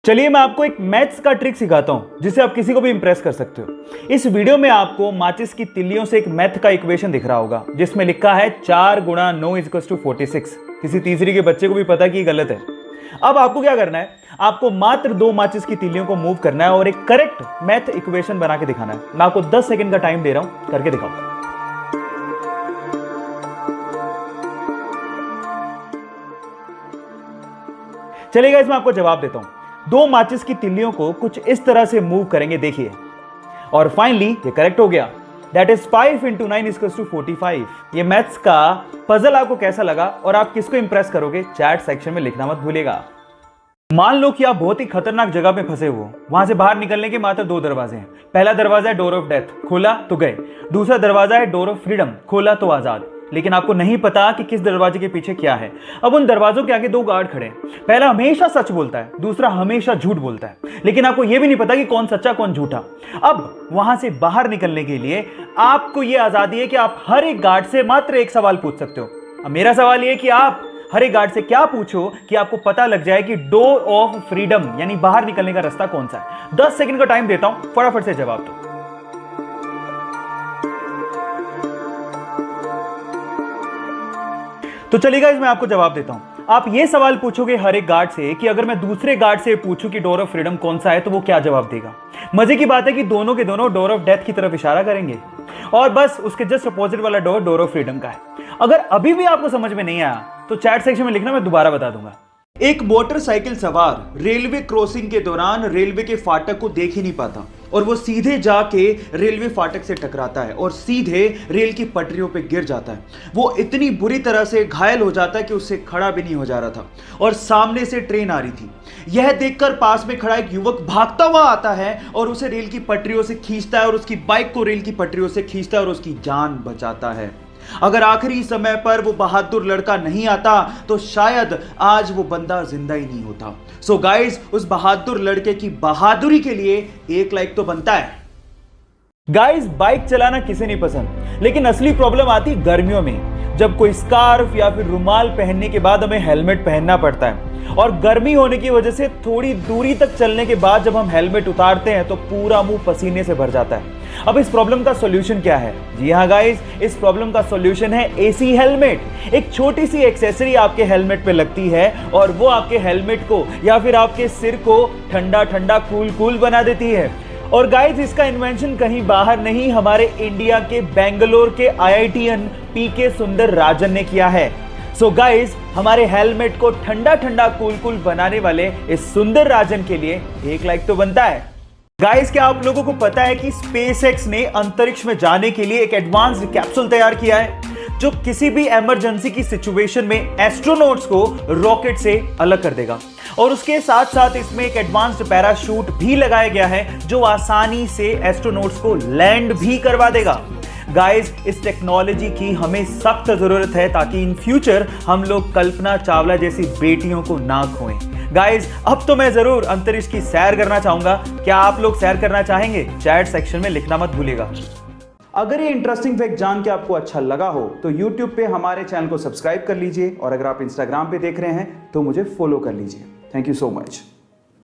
चलिए मैं आपको एक मैथ्स का ट्रिक सिखाता हूं जिससे आप किसी को भी इंप्रेस कर सकते हो। इस वीडियो में आपको माचिस की तिल्लियों से एक मैथ का इक्वेशन दिख रहा होगा जिसमें लिखा है 4 गुणा 9 = 46। किसी तीसरी के बच्चे को भी पता कि ये गलत है। अब आपको क्या करना है, आपको मात्र 2 माचिस की तिल्लियों को मूव करना है और एक करेक्ट मैथ इक्वेशन बना के दिखाना है। मैं आपको 10 सेकंड का टाइम दे रहा हूं, करके दिखाओ। चलिए गाइस, मैं आपको जवाब देता हूं। 2 माचिस की तिल्लियों को कुछ इस तरह से मूव करेंगे, देखिए, और फाइनली ये करेक्ट हो गया। That is 5 × 9 = 45। ये मैथ्स का पजल आपको कैसा लगा और आप किसको इंप्रेस करोगे, चैट सेक्शन में लिखना मत भूलिएगा। मान लो कि आप बहुत ही खतरनाक जगह पे फंसे हुए हो। वहां से बाहर निकलने के मात्र 2 दरवाजे हैं। पहला दरवाजा है डोर ऑफ डेथ, खोला तो गए। दूसरा दरवाजा है डोर ऑफ फ्रीडम, खोला तो आजाद। लेकिन आपको नहीं पता कि किस दरवाजे के पीछे क्या है। अब उन दरवाजों के आगे 2 गार्ड खड़े हैं। पहला हमेशा सच बोलता है, दूसरा हमेशा झूठ बोलता है। लेकिन आपको यह भी नहीं पता कि कौन सच्चा कौन झूठा। अब वहां से बाहर निकलने के लिए आपको यह आजादी है कि आप हर एक गार्ड से मात्र एक सवाल पूछ सकते हो। अब मेरा सवाल यह है कि आप हर एक गार्ड से क्या पूछो कि आपको पता लग जाए कि डोर ऑफ फ्रीडम यानी बाहर निकलने का रास्ता कौन सा है। 10 सेकंड का टाइम देता हूं, फटाफट से जवाब दो। तो चलिए गाइस, मैं आपको जवाब देता हूं। आप ये सवाल पूछोगे हर एक गार्ड से कि अगर मैं दूसरे गार्ड से पूछूं कि डोर ऑफ फ्रीडम कौन सा है तो वो क्या जवाब देगा। मजे की बात है कि दोनों के दोनों डोर ऑफ डेथ की तरफ इशारा करेंगे और बस उसके जस्ट अपोजिट वाला डोर डोर ऑफ फ्रीडम का है। अगर अभी भी आपको समझ में नहीं आया तो चैट सेक्शन में लिखना, मैं दोबारा बता दूंगा। एक मोटरसाइकिल सवार रेलवे क्रॉसिंग के दौरान रेलवे के फाटक को देख ही नहीं पाता और वो सीधे जाके रेलवे फाटक से टकराता है और सीधे रेल की पटरियों पे गिर जाता है। वो इतनी बुरी तरह से घायल हो जाता है कि उससे खड़ा भी नहीं हो जा रहा था और सामने से ट्रेन आ रही थी। यह देखकर पास में खड़ा एक युवक भागता हुआ आता है और उसे रेल की पटरियों से खींचता है और उसकी बाइक को रेल की पटरियों से खींचता है और उसकी जान बचाता है। अगर आखिरी समय पर वो बहादुर लड़का नहीं आता तो शायद आज वो बंदा जिंदा ही नहीं होता। सो गाइस, उस बहादुर लड़के की बहादुरी के लिए 1 लाइक तो बनता है। गाइस, बाइक चलाना किसे नहीं पसंद, लेकिन असली प्रॉब्लम आती गर्मियों में, जब कोई स्कार्फ या फिर रुमाल पहनने के बाद हमें हेलमेट पहनना पड़ता है और गर्मी होने की वजह से थोड़ी दूरी तक चलने के बाद जब हम हेलमेट उतारते हैं तो पूरा मुंह पसीने से भर जाता है। अब इस प्रॉब्लम का सॉल्यूशन क्या है? जी हाँ गाइस, इस प्रॉब्लम का सॉल्यूशन है एसी हेलमेट। एक छोटी सी एक्सेसरी आपके हेलमेट पे लगती है और वो आपके हेलमेट को या फिर आपके सिर को ठंडा ठंडा कूल कूल बना देती है। और गाइस, इसका इन्वेंशन कहीं बाहर नहीं, हमारे इंडिया के बेंगलोर के IITian PK सुंदर राजन ने किया है। सो गाइस, हमारे हेलमेट को ठंडा ठंडा कूल कूल बनाने वाले इस सुंदर राजन के लिए 1 लाइक तो बनता है। गाइस, क्या आप लोगों को पता है कि SpaceX ने अंतरिक्ष में जाने के लिए एक एडवांस्ड कैप्सूल तैयार किया है जो किसी भी इमरजेंसी की सिचुएशन में एस्ट्रोनॉट्स को रॉकेट से अलग कर देगा। और उसके साथ साथ इसमें एक एडवांस्ड पैराशूट भी लगाया गया है जो आसानी से एस्ट्रोनॉट्स को लैंड भी करवा देगा। गाइस, इस टेक्नोलॉजी की हमें सख्त जरूरत है ताकि इन फ्यूचर हम लोग कल्पना चावला जैसी बेटियों को ना खोएं। गाइस, अब तो मैं जरूर अंतरिक्ष की सैर करना चाहूंगा। क्या आप लोग सैर करना चाहेंगे? चैट सेक्शन में लिखना मत भूलिएगा। अगर ये इंटरेस्टिंग फैक्ट जान के आपको अच्छा लगा हो तो YouTube पे हमारे चैनल को सब्सक्राइब कर लीजिए और अगर आप Instagram पे देख रहे हैं तो मुझे फॉलो कर लीजिए। Thank you so much.